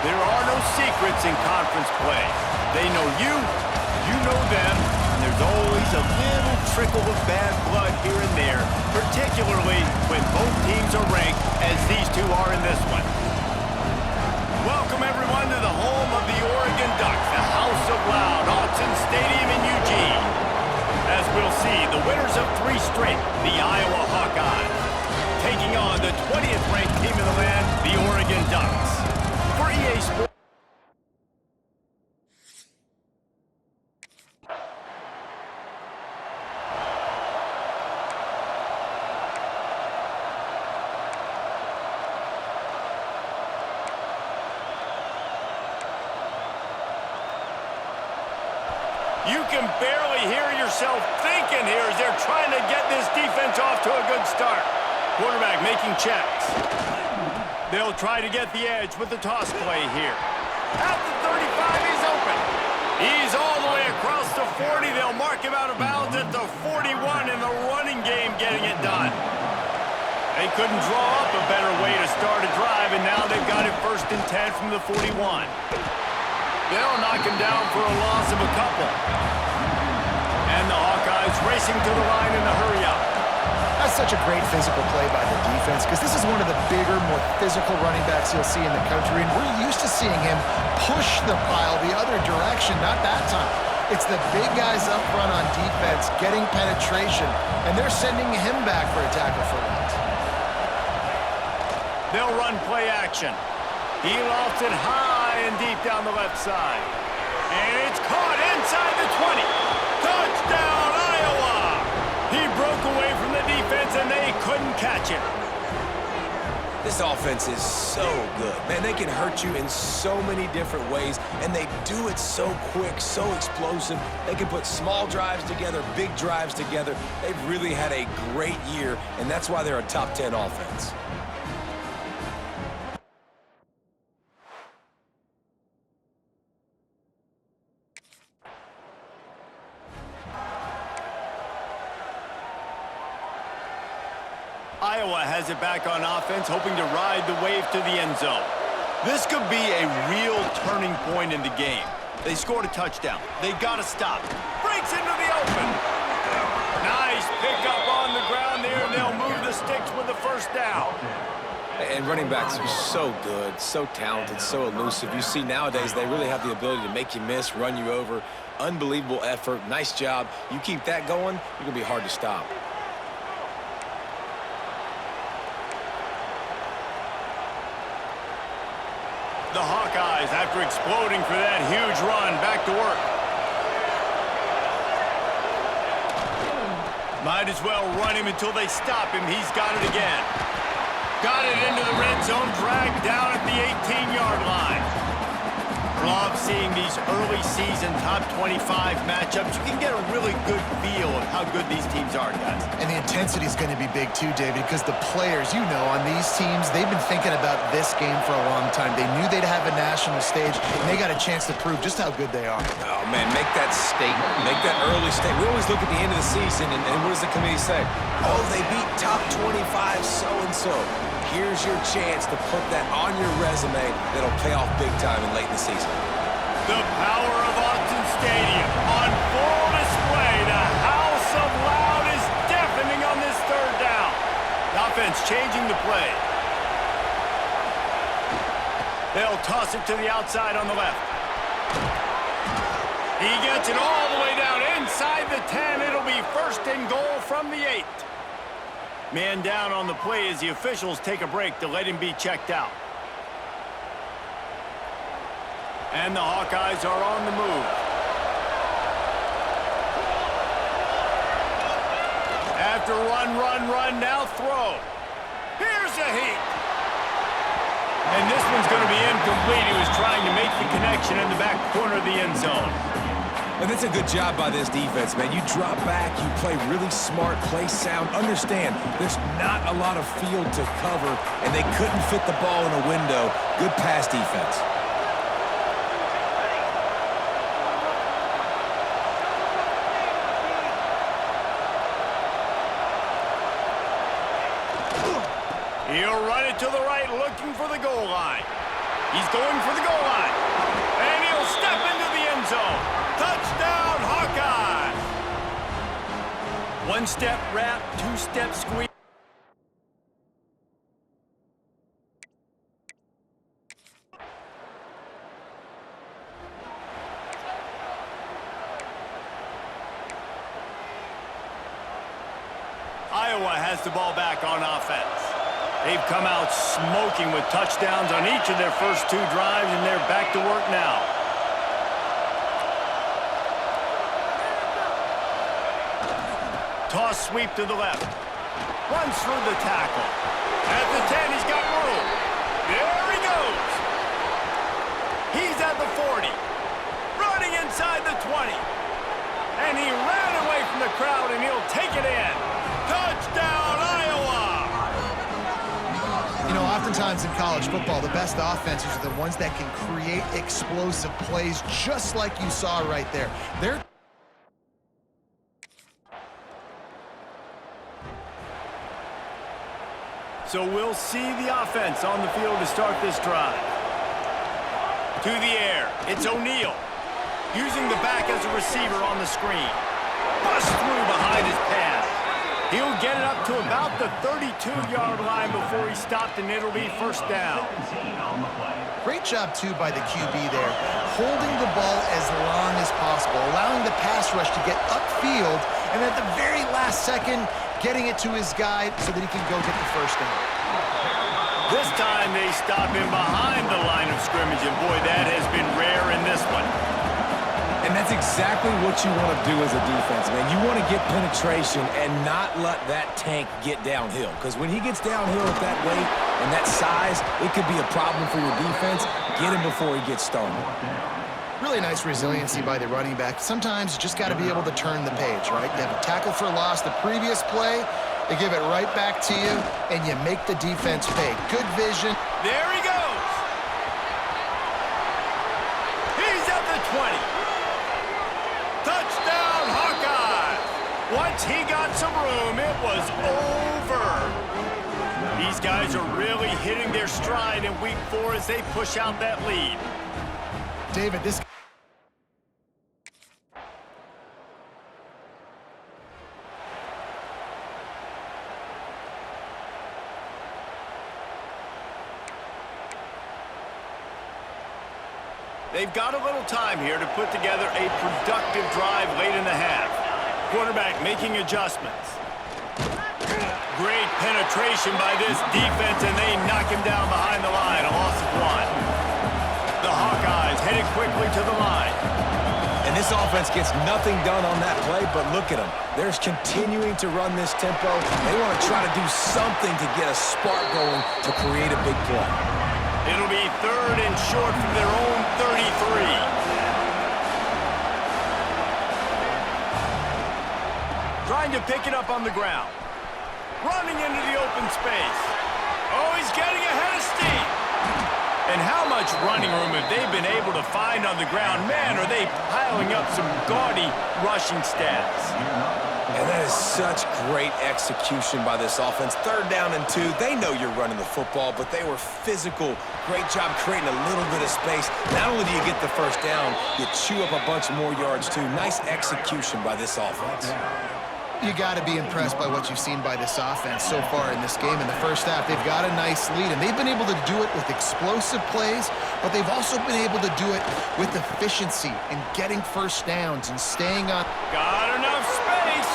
There are no secrets in conference play. They know you, you know them, and there's always a little trickle of bad blood here and there, particularly when both teams are ranked as these two are in this one. Welcome, everyone, to the home of the Oregon Ducks, the House of Loud, Autzen Stadium in Eugene. As we'll see, the winners of 3 straight, the Iowa Hawkeyes, taking on the 20th ranked team in the land, the Oregon Ducks. For EA Sports. You can barely hear yourself thinking here as they're trying to get this defense off to a good start. Quarterback making checks. They'll try to get the edge with the toss play here. At the 35, he's open. He's all the way across the 40. They'll mark him out of bounds at the 41 in the running game, getting it done. They couldn't draw up a better way to start a drive, and now they've got it 1st and 10 from the 41. They'll knock him down for a loss of a couple. And the Hawkeyes racing to the line in a hurry-up. That's such a great physical play by the defense because this is one of the bigger, more physical running backs you'll see in the country, and we're used to seeing him push the pile the other direction, not that time. It's the big guys up front on defense getting penetration, and they're sending him back for a tackle for loss. They'll run play action. He lofts it high and deep down the left side. And it's caught inside the 20. Touchdown, Iowa! He broke away from the defense, and they couldn't catch him. This offense is so good. Man, they can hurt you in so many different ways, and they do it so quick, so explosive. They can put small drives together, big drives together. They've really had a great year, and that's why they're a top 10 offense. Iowa has it back on offense, hoping to ride the wave to the end zone. This could be a real turning point in the game. They scored a touchdown. They got to stop. Breaks into the open. Nice pickup on the ground there, and they'll move the sticks with the 1st down. And running backs are so good, so talented, so elusive. You see nowadays they really have the ability to make you miss, run you over. Unbelievable effort. Nice job. You keep that going, you're going to be hard to stop. The Hawkeyes, after exploding for that huge run, back to work. Might as well run him until they stop him. He's got it again. Got it into the red zone, dragged down at the 18-yard line. Love seeing these early season top 25 matchups. You can get a really good feel of how good these teams are, guys. And the intensity is going to be big too, David, because the players, you know, on these teams, they've been thinking about this game for a long time. They knew they'd have a national stage, and they got a chance to prove just how good they are. Oh, man, make that statement. Make that early statement. We always look at the end of the season, and what does the committee say? Oh, they beat top 25 so-and-so. Here's your chance to put that on your resume that'll pay off big time and late in the season. The power of Autzen Stadium on full display. The House of Loud is deafening on this 3rd down. The offense changing the play. They'll toss it to the outside on the left. He gets it all the way down inside the 10. It'll be 1st and goal from the 8. Man down on the play as the officials take a break to let him be checked out. And the Hawkeyes are on the move. After run, now throw. Here's a heat. And this one's going to be incomplete. He was trying to make the connection in the back corner of the end zone. And that's a good job by this defense, man. You drop back, you play really smart, play sound. Understand, there's not a lot of field to cover, and they couldn't fit the ball in a window. Good pass defense. He'll run it to the right, looking for the goal line. He's going for the goal line. And he'll step into the end zone. Touchdown, Hawkeyes! One-step wrap, two-step squeeze. Iowa has the ball back on offense. They've come out smoking with touchdowns on each of their first 2 drives, and they're back to work now. Toss sweep to the left. Runs through the tackle. At the 10, he's got room. There he goes. He's at the 40. Running inside the 20. And he ran away from the crowd, and he'll take it in. Touchdown, Iowa! You know, oftentimes in college football, the best offenses are the ones that can create explosive plays just like you saw right there. So we'll see the offense on the field to start this drive. To the air, it's O'Neal. Using the back as a receiver on the screen. Bust through behind his pass. He'll get it up to about the 32-yard line before he stopped, and it'll be first down. Great job, too, by the QB there, holding the ball as long as possible, allowing the pass rush to get upfield, and at the very last second, getting it to his guy so that he can go get the first down. This time they stop him behind the line of scrimmage, and boy, that has been rare in this one. And that's exactly what you want to do as a defense, man. You want to get penetration and not let that tank get downhill. Because when he gets downhill at that weight and that size, it could be a problem for your defense. Get him before he gets started. Really nice resiliency by the running back. Sometimes you just got to be able to turn the page, right? You have a tackle for loss the previous play, they give it right back to you, and you make the defense pay. Good vision. There he goes. He's at the 20. Touchdown, Hawkeyes! Once he got some room, it was over. These guys are really hitting their stride in week 4 as they push out that lead. David, this... They've got a little time here to put together a productive drive late in the half. Quarterback making adjustments. Great penetration by this defense, and they knock him down behind the line, a loss of 1. The Hawkeyes headed quickly to the line. And this offense gets nothing done on that play, but look at them. They're continuing to run this tempo. They want to try to do something to get a spark going to create a big play. It'll be 3rd and short from their own 33. Trying to pick it up on the ground. Running into the open space. Oh, he's getting ahead of steam. And how much running room have they been able to find on the ground? Man, are they piling up some gaudy rushing stats. And that is such great execution by this offense. 3rd down and 2. They know you're running the football, but they were physical. Great job creating a little bit of space. Not only do you get the first down, you chew up a bunch more yards, too. Nice execution by this offense. You got to be impressed by what you've seen by this offense so far in this game. In the first half, they've got a nice lead, and they've been able to do it with explosive plays, but they've also been able to do it with efficiency and getting first downs and staying on. Got enough space,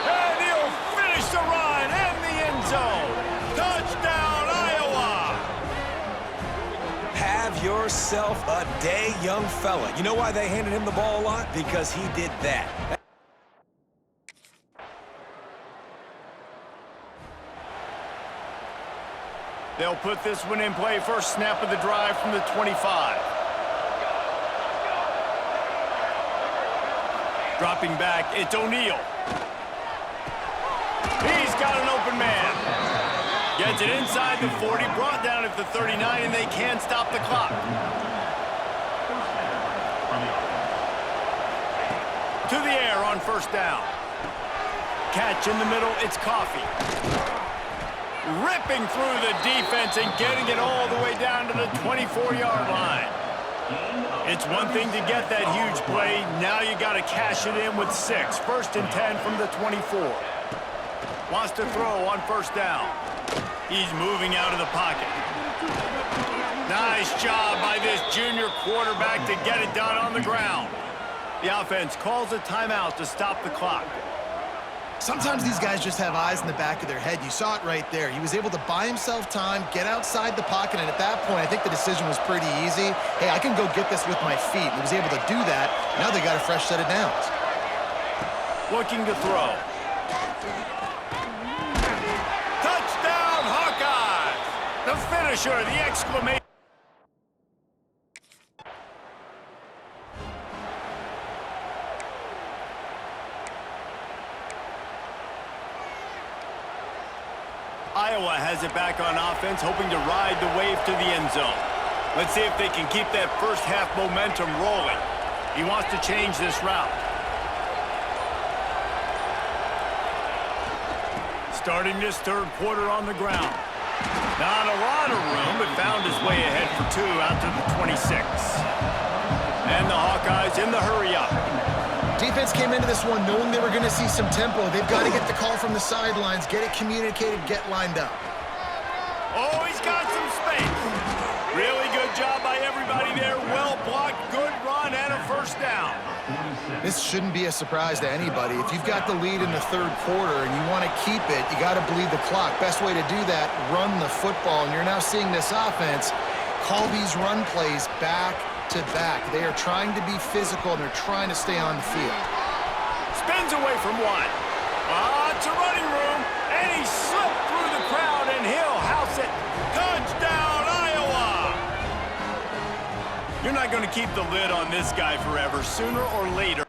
and he'll finish the run in the end zone. Touchdown, Iowa! Have yourself a day, young fella. You know why they handed him the ball a lot? Because he did that. They'll put this one in play. First snap of the drive from the 25. Dropping back, it's O'Neal. He's got an open man. Gets it inside the 40, brought down at the 39, and they can't stop the clock. To the air on first down. Catch in the middle, it's Coffee. ripping through the defense and getting it all the way down to the 24-yard line. It's one thing to get that huge play. Now you got to cash it in with 6. 1st and 10 from the 24. Wants to throw on 1st down. He's moving out of the pocket. Nice job by this junior quarterback to get it done on the ground. The offense calls a timeout to stop the clock. Sometimes these guys just have eyes in the back of their head. You saw it right there. He was able to buy himself time, get outside the pocket, and at that point, I think the decision was pretty easy. Hey, I can go get this with my feet. He was able to do that. Now they got a fresh set of downs. Looking to throw. Touchdown, Hawkeyes! The finisher, the exclamation. Iowa has it back on offense, hoping to ride the wave to the end zone. Let's see if they can keep that first half momentum rolling. He wants to change this route. Starting this 3rd quarter on the ground. Not a lot of room, but found his way ahead for 2 out to the 26. And the Hawkeyes in the hurry up. Defense came into this one knowing they were going to see some tempo. They've got to get the call from the sidelines, get it communicated, get lined up. Oh, he's got some space. Really good job by everybody there. Well blocked, good run, and a 1st down. This shouldn't be a surprise to anybody. If you've got the lead in the 3rd quarter and you want to keep it, you got to bleed the clock. Best way to do that, run the football. And you're now seeing this offense call these run plays back to back. They are trying to be physical, and they're trying to stay on the field. Spins away from 1. It's a running room, and he slipped through the crowd, and he'll house it. Touchdown, Iowa! You're not going to keep the lid on this guy forever. Sooner or later.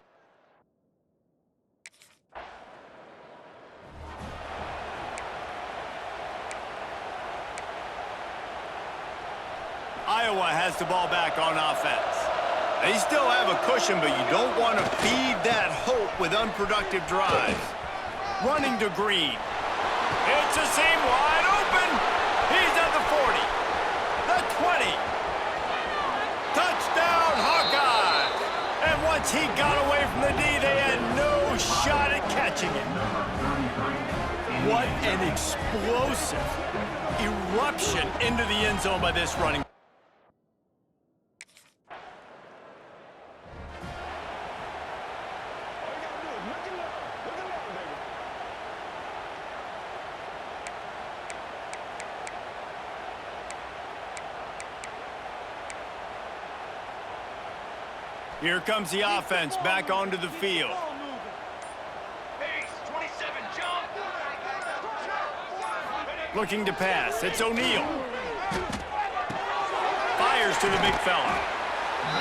Iowa has the ball back on offense. They still have a cushion, but you don't want to feed that hope with unproductive drives. Running to Green. It's a seam wide open. He's at the 40. The 20. Touchdown, Hawkeyes. And once he got away from the D, they had no shot at catching him. What an explosive eruption into the end zone by this running. Here comes the offense back onto the field. Looking to pass. It's O'Neal. Fires to the big fella.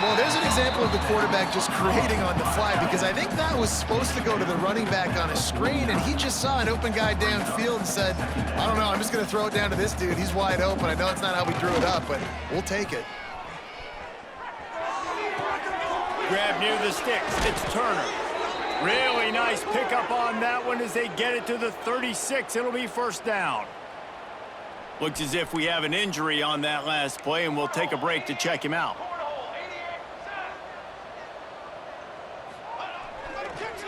Well, there's an example of the quarterback just creating on the fly, because I think that was supposed to go to the running back on a screen, and he just saw an open guy downfield and said, I don't know, I'm just going to throw it down to this dude. He's wide open. I know it's not how we drew it up, but we'll take it. Grab near the sticks. It's Turner. Really nice pickup on that one as they get it to the 36. It'll be 1st down. Looks as if we have an injury on that last play, and we'll take a break to check him out.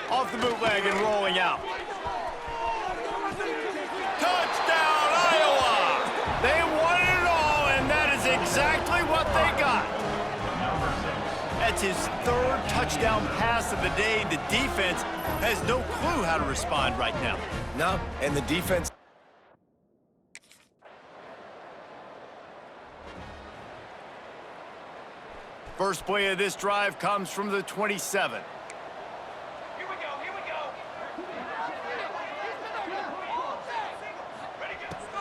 Off the bootleg and rolling out. Touchdown, Iowa! They won it all, and that is exactly what they got. That's his 3rd touchdown pass of the day. The defense has no clue how to respond right now. No, and the defense. First play of this drive comes from the 27. Here we go.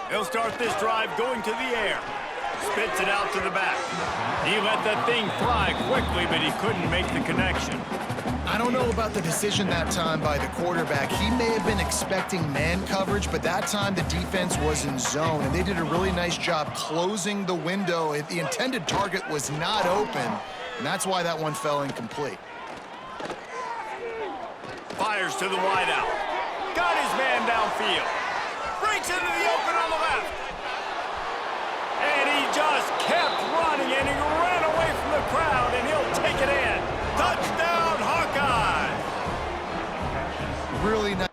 He'll start this drive going to the air. Spits it out to the back. He let that thing fly quickly, but he couldn't make the connection. I don't know about the decision that time by the quarterback. He may have been expecting man coverage, but that time the defense was in zone, and they did a really nice job closing the window. The intended target was not open, and that's why that one fell incomplete. Fires to the wideout. Got his man downfield. Breaks into the open on the left. just kept running, and he ran away from the crowd, and he'll take it in. Touchdown, Hawkeyes! Really nice.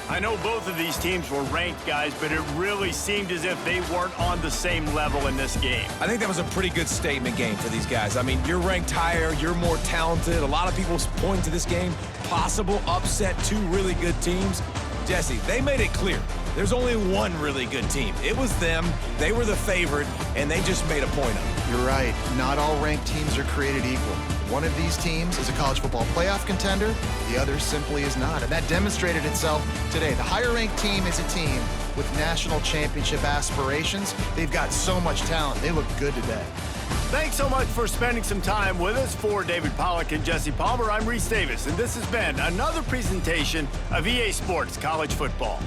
I know both of these teams were ranked, guys, but it really seemed as if they weren't on the same level in this game. I think that was a pretty good statement game for these guys. I mean, you're ranked higher, you're more talented. A lot of people point to this game, possible upset, two really good teams. Jesse, they made it clear. There's only one really good team. It was them. They were the favorite, and they just made a point of it. You're right. Not all ranked teams are created equal. One of these teams is a college football playoff contender. The other simply is not. And that demonstrated itself today. The higher-ranked team is a team with national championship aspirations. They've got so much talent. They look good today. Thanks so much for spending some time with us. For David Pollack and Jesse Palmer, I'm Reese Davis, and this has been another presentation of EA Sports College Football.